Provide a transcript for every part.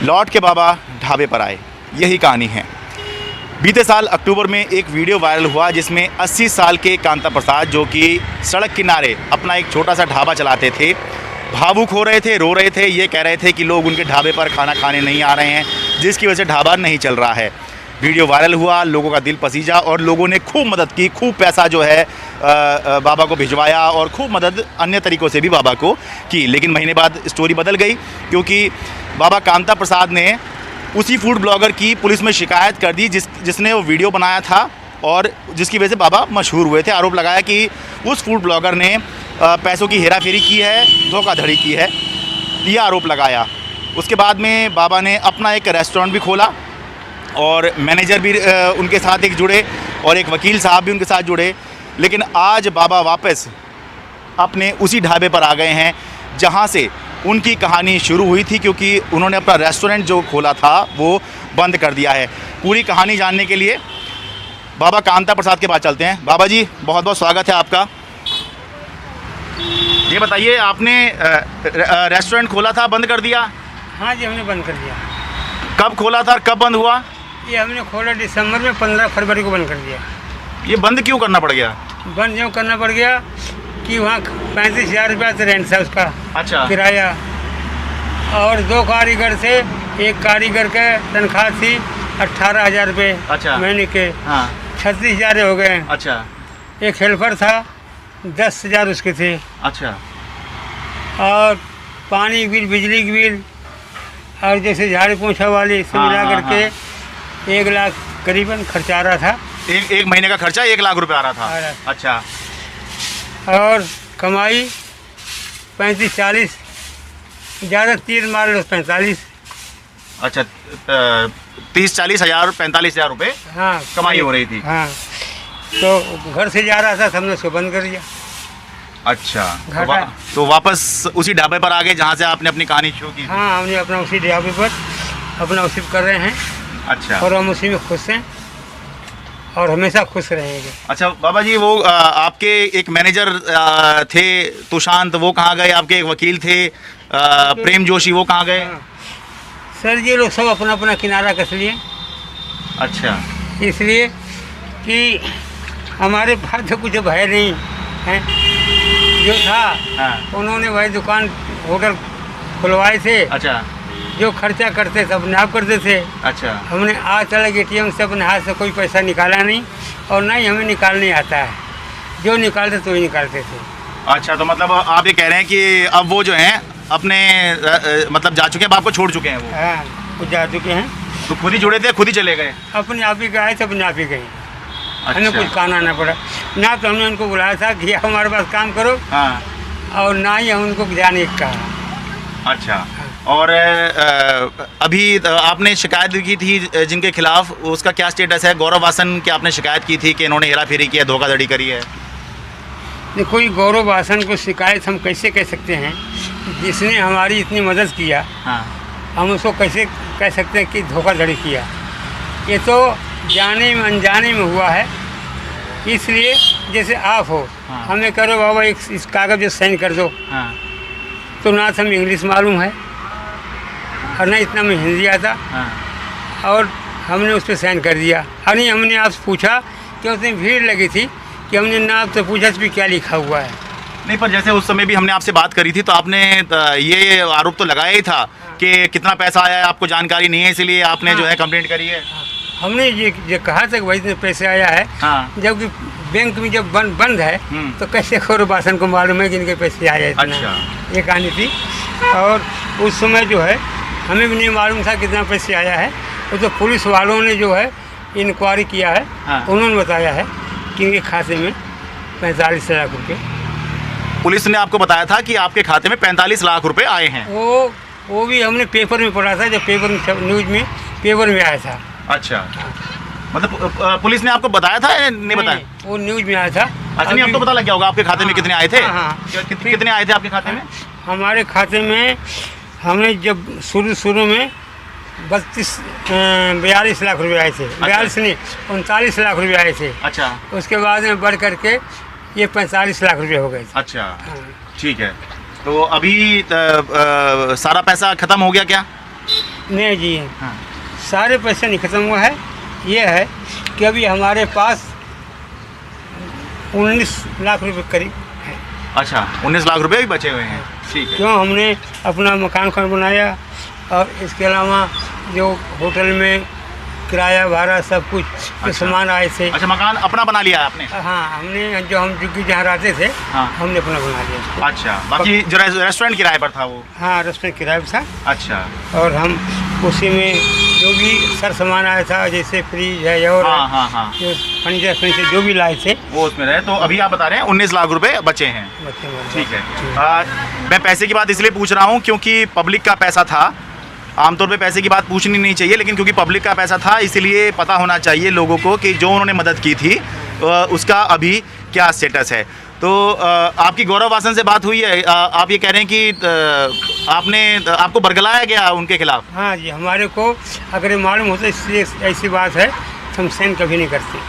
लौट के बाबा ढाबे पर आए, यही कहानी है। बीते साल अक्टूबर में एक वीडियो वायरल हुआ जिसमें 80 साल के कांता प्रसाद, जो कि सड़क किनारे अपना एक छोटा सा ढाबा चलाते थे, भावुक हो रहे थे, रो रहे थे। ये कह रहे थे कि लोग उनके ढाबे पर खाना खाने नहीं आ रहे हैं, जिसकी वजह से ढाबा नहीं चल रहा है। वीडियो वायरल हुआ, लोगों का दिल पसीजा और लोगों ने खूब मदद की, खूब पैसा जो है बाबा को भिजवाया और खूब मदद अन्य तरीक़ों से भी बाबा को की। लेकिन महीने बाद स्टोरी बदल गई, क्योंकि बाबा कांता प्रसाद ने उसी फूड ब्लॉगर की पुलिस में शिकायत कर दी जिसने वो वीडियो बनाया था और जिसकी वजह से बाबा मशहूर हुए थे। आरोप लगाया कि उस फूड ब्लॉगर ने पैसों की हेराफेरी की है, धोखाधड़ी की है, यह आरोप लगाया। उसके बाद में बाबा ने अपना एक रेस्टोरेंट भी खोला और मैनेजर भी उनके साथ एक जुड़े और एक वकील साहब भी उनके साथ जुड़े। लेकिन आज बाबा वापस अपने उसी ढाबे पर आ गए हैं जहां से उनकी कहानी शुरू हुई थी, क्योंकि उन्होंने अपना रेस्टोरेंट जो खोला था वो बंद कर दिया है। पूरी कहानी जानने के लिए बाबा कांता प्रसाद के पास चलते हैं। बाबा जी, बहुत बहुत स्वागत है आपका। ये बताइए, आपने रेस्टोरेंट खोला था, बंद कर दिया? हाँ जी, हमने बंद कर दिया। कब खोला था और कब बंद हुआ? ये हमने खोला दिसंबर में, 15 फरवरी को बंद कर दिया। ये बंद क्यों करना पड़ गया? बंद क्यों करना पड़ गया कि वहाँ 35,000 रुपया से रेंट था उसका, अच्छा, किराया, और 2 कारीगर से, एक कारीगर के तनख्वाह थी 18,000 रुपये, अच्छा, महीने के। हाँ, 36,000 हो गए। अच्छा, एक हेल्पर था, 10,000 उसके थे, अच्छा, और पानी बिल, बिजली की बिल, और जैसे झाड़ू पोछा वाली सब हाँ, मिला हाँ, करके 1 लाख करीबन खर्चा आ रहा था। एक महीने का खर्चा 1 लाख रुपए आ रहा था। अच्छा, और कमाई 35-40, ज़्यादा तीर मार लो 45। अच्छा, 30-40 हज़ार, 45,000 रुपये हाँ, कमाई हो रही थी। हाँ, तो घर से जा रहा था, हमने उसको बंद कर दिया। अच्छा, तो वापस उसी ढाबे पर आ गए जहाँ से आपने अपनी कहानी शुरू की थी। हाँ, हमने अपना उसी ढाबे पर अपना उसी कर रहे हैं। अच्छा, और हम उसी में खुश हैं और हमेशा खुश रहेंगे। अच्छा बाबा जी, वो आपके एक मैनेजर थे तुशांत, वो कहाँ गए? आपके एक वकील थे प्रेम जोशी, वो कहाँ गए? हाँ। सर, ये लोग सब अपना अपना किनारा कस लिए। अच्छा, इसलिए कि हमारे पास तो कुछ भय नहीं है। जो था, हाँ, उन्होंने वही दुकान, होटल खुलवाए थे। अच्छा, जो खर्चा करते थे अपने आप करते थे। अच्छा, हमने आज तक ATM से अपने हाथ से कोई पैसा निकाला नहीं, और ना ही हमें निकालने आता है। जो निकालते तो ही निकालते थे। अच्छा, तो मतलब आप ये कह रहे हैं कि अब वो जो हैं अपने मतलब जा चुके हैं, आपको छोड़ चुके हैं वो? हाँ, वो जा चुके हैं। तो खुद ही जुड़े थे, खुद ही चले गए? अपने आप ही गए थे, अपने आप ही गए। हमें अच्छा, कुछ कहना ना पड़ा ना, तो हमने उनको बुलाया था कि हमारे पास काम करो, हाँ, और ना ही हम उनको जाने का कहा। अच्छा, और अभी आपने शिकायत की थी जिनके खिलाफ, उसका क्या स्टेटस है? गौरव वासन की आपने शिकायत की थी कि इन्होंने हेराफेरी की है, धोखाधड़ी करी है। देखो, गौरव वासन को शिकायत हम कैसे कह सकते हैं? जिसने हमारी इतनी मदद किया, हाँ, हम उसको कैसे कह सकते हैं कि धोखाधड़ी किया? ये तो जाने में अनजाने में हुआ है। इसलिए जैसे आप हो, हाँ, हमें करो बाबा इस कागज़ पे साइन कर दो, हाँ, तो ना तो हमें इंग्लिश मालूम है और ना इतना में हिंदी आता, हाँ, और हमने उस पर साइन कर दिया। और नहीं, हमने आपसे पूछा कि उसमें भीड़ लगी थी कि हमने ना आपसे पूछा इस पर क्या लिखा हुआ है। नहीं, पर जैसे उस समय भी हमने आपसे बात करी थी तो आपने ये आरोप तो लगाया ही था कि कितना पैसा आया है आपको जानकारी नहीं है, इसलिए आपने जो है कंप्लेंट करी है। हमने ये कहा था कि भाई इतने पैसे आया है, हाँ, जबकि बैंक में जब बंद है तो कैसे गौरव वासन को मालूम है कि इनके पैसे आए हैं इतना? अच्छा, ये कहानी थी। और उस समय जो है हमें भी नहीं मालूम था कितना पैसे आया है। वो तो पुलिस वालों ने जो है इंक्वायरी किया है, हाँ, उन्होंने बताया है कि इनके खाते में 45 लाख रुपये। पुलिस ने आपको बताया था कि आपके खाते में 45 लाख रुपए आए हैं? वो भी हमने पेपर में पढ़ा था, जब पेपर में, न्यूज़ में, पेपर में आया था। अच्छा, मतलब पुलिस ने आपको बताया था या नहीं बताया? वो न्यूज़ में आया था। अच्छा, नहीं, अब तो पता लग गया होगा आपके खाते में कितने आए थे? हाँ, कितने आए थे आपके खाते में? हमारे खाते में हमने जब शुरू में 42 लाख रुपए आए थे। 42 नहीं, 39 लाख रुपए आए थे। अच्छा, उसके बाद में बढ़ करके ये 45 लाख रुपए हो गए थे। अच्छा, ठीक है। तो अभी सारा पैसा ख़त्म हो गया क्या? नहीं जी, हाँ। सारे पैसे नहीं ख़त्म हुआ है। ये है कि अभी हमारे पास 19 लाख रुपए करीब है। अच्छा, 19 लाख रुपए भी बचे हुए हैं। ठीक है। क्यों हमने अपना मकान बनाया और इसके अलावा जो होटल में किराया भाड़ा सब कुछ जो सामान आए थे। अच्छा, मकान अपना बना लिया आपने? हाँ, हमने जो हम जुग्गी जहाँ रहते थे, हाँ। हमने अपना बना लिया। अच्छा, बाकी जो रेस्टोरेंट किराए पर था वो? हाँ, रेस्टोरेंट किराए पर था। अच्छा। और हम उसी में जो भी सर सामान आया था, जैसे फ्रिज है और हाँ। जो फर्नीचर जो भी लाए थे वो उसमें रहे। तो अभी आप बता रहे हैं 19 लाख रुपए बचे हैं। ठीक है। मैं पैसे की बात इसलिए पूछ रहा हूँ क्योंकि पब्लिक का पैसा था। आमतौर पे पैसे की बात पूछनी नहीं चाहिए, लेकिन क्योंकि पब्लिक का पैसा था इसलिए पता होना चाहिए लोगों को कि जो उन्होंने मदद की थी उसका अभी क्या स्टेटस है। तो आपकी गौरव वासन से बात हुई है? आप ये कह रहे हैं कि आपको बरगलाया गया उनके खिलाफ? हाँ जी, हमारे को अगर मालूम होता इसलिए ऐसी बात है तो हम सेंड कभी नहीं करते।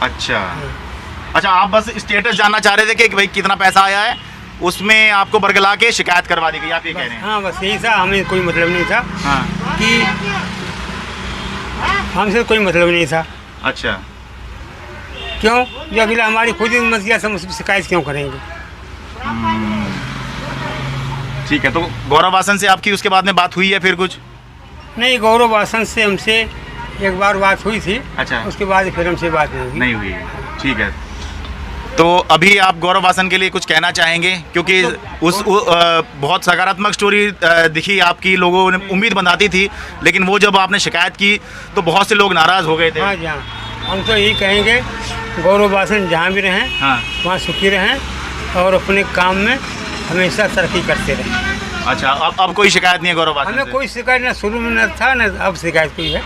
अच्छा, आप बस स्टेटस जानना चाह रहे थे कि भाई कितना पैसा आया है, उसमें आपको बरगला के शिकायत करवा दी गई, आप ये कह रहे हैं? हाँ, बस यही था, हमें कोई मतलब नहीं था। हाँ। कि हमसे कोई मतलब नहीं था। अच्छा। क्यों? जो अगला हमारी खुद ही मत किया, हम उसकी शिकायत क्यों करेंगे? ठीक है। तो गौरव वासन से आपकी उसके बाद में बात हुई है फिर कुछ? नहीं, गौरव वासन से हमसे एक बार बात हुई थी। अच्छा। उसके बाद फिर हमसे बात नहीं हुई। ठीक है। तो अभी आप गौरव वासन के लिए कुछ कहना चाहेंगे? क्योंकि बहुत सकारात्मक स्टोरी दिखी आपकी, लोगों ने उम्मीद बनाती थी, लेकिन वो जब आपने शिकायत की तो बहुत से लोग नाराज़ हो गए थे। हाँ जी, हाँ, हम तो यही कहेंगे गौरव वासन जहाँ भी रहें, हाँ, वहाँ सुखी रहें और अपने काम में हमेशा तरक्की करते रहें। अच्छा, अब कोई शिकायत नहीं है गौरव वासन से? हमें कोई शिकायत ना शुरू में न था न अब शिकायत कोई है।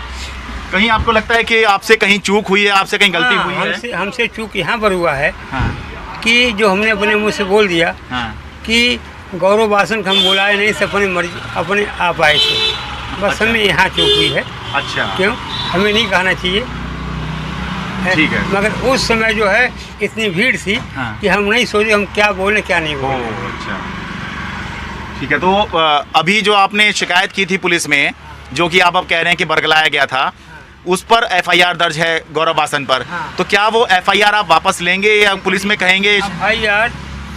कहीं आपको लगता है कि आपसे कहीं चूक हुई है, आपसे कहीं गलती हुई है? हमसे चूक यहाँ पर हुआ है। हाँ। कि जो हमने अपने मुँह से बोल दिया। हाँ। कि गौरव वासन को हम बुलाए नहीं, से अपनी मर्जी अपने आप आए थे। बस हमें यहाँ चूक हुई है। अच्छा। क्यों? हमें नहीं कहना चाहिए। ठीक है। मगर उस समय जो है इतनी भीड़ थी। हाँ। कि हम नहीं सोचे हम क्या बोले क्या नहीं बोले। अच्छा, ठीक है। तो अभी जो आपने शिकायत की थी पुलिस में, जो कि आप अब कह रहे हैं कि बरगलाया गया था, उस पर FIR दर्ज है गौरव वासन पर। हाँ। तो क्या वो FIR आप वापस लेंगे या पुलिस में कहेंगे? FIR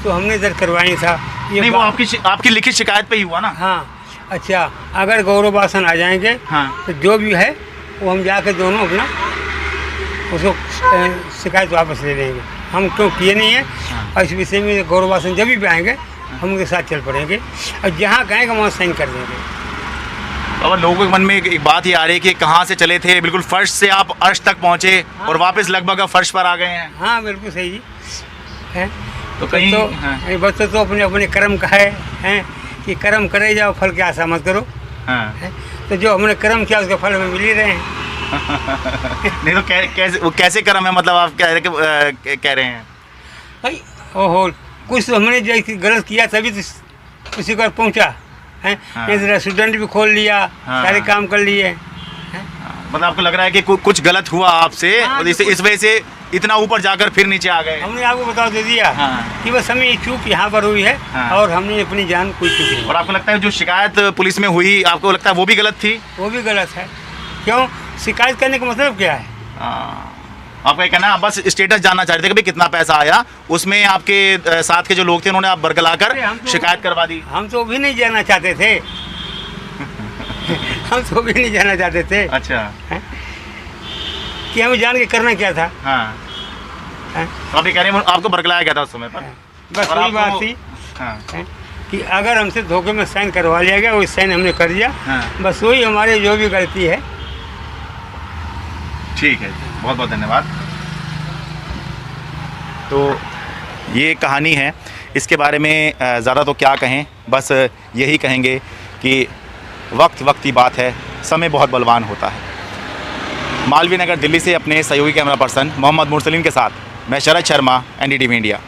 तो हमने दर्ज करवाई था। ये नहीं, वो आपकी लिखित शिकायत पे ही हुआ ना? हाँ। अच्छा, अगर गौरव वासन आ जाएंगे, हाँ, तो जो भी है वो हम जाकर दोनों अपना उसको शिकायत वापस ले लेंगे। हम क्यों किए नहीं है। हाँ। और इस विषय में गौरव वासन जब भी आएंगे हम उनके साथ चल पड़ेंगे और जहाँ कहेंगे वहाँ साइन कर देंगे। और लोगों के मन में एक बात ये आ रही है कि कहाँ से चले थे, बिल्कुल फर्श से आप अर्श तक पहुँचे। हाँ। और वापस लगभग फर्श पर आ गए हैं। हाँ, बिल्कुल सही जी है। तो कहीं हाँ। बच्चों तो अपने अपने कर्म का है कि कर्म करे जाओ, फल की आशा मत करो। हाँ। तो जो हमने कर्म किया उसका फल हमें मिल ही रहे हैं। नहीं तो कैसे कर्म है, मतलब आप कह रहे हैं? भाई ओहो, कुछ तो हमने जो गलत किया तभी तो उसी पर पहुँचा है। हाँ। रेस्टोरेंट भी खोल लिया। हाँ। सारे काम कर लिए। मतलब आपको लग रहा है कि कुछ गलत हुआ आपसे, हाँ, और इस वजह से इतना ऊपर जाकर फिर नीचे आ गए? हमने आपको बता दे दिया। हाँ। कि बस हमें ये चूक यहाँ पर हुई है। हाँ। और हमने अपनी जान कोई चूक नहीं। और आपको लगता है जो शिकायत पुलिस में हुई, आपको लगता है वो भी गलत थी? वो भी गलत है। क्यों? शिकायत करने का मतलब क्या है? आपका ये कहना है, आप बस स्टेटस जानना चाह रहे थे कि भाई कितना पैसा आया, उसमें आपके साथ के जो लोग थे उन्होंने आप बरगला कर शिकायत करवा दी? हम तो भी नहीं जाना चाहते थे। हम तो भी नहीं जाना चाहते थे। अच्छा। कि हमें जान के करना क्या था। हाँ। तो आप ये कह रहे हैं आपको बरगलाया गया था उस समय पर? बस वही बात थी। हाँ। कि अगर हमसे धोखे में साइन करवा लिया गया, वही साइन हमने कर दिया। हाँ। बस वही हमारे जो भी गलती है। ठीक है, बहुत बहुत धन्यवाद। तो ये कहानी है, इसके बारे में ज़्यादा तो क्या कहें, बस यही कहेंगे कि वक्त की बात है, समय बहुत बलवान होता है। मालवीय नगर दिल्ली से अपने सहयोगी कैमरा पर्सन मोहम्मद मुरसलीन के साथ मैं शरद शर्मा, NDTV इंडिया।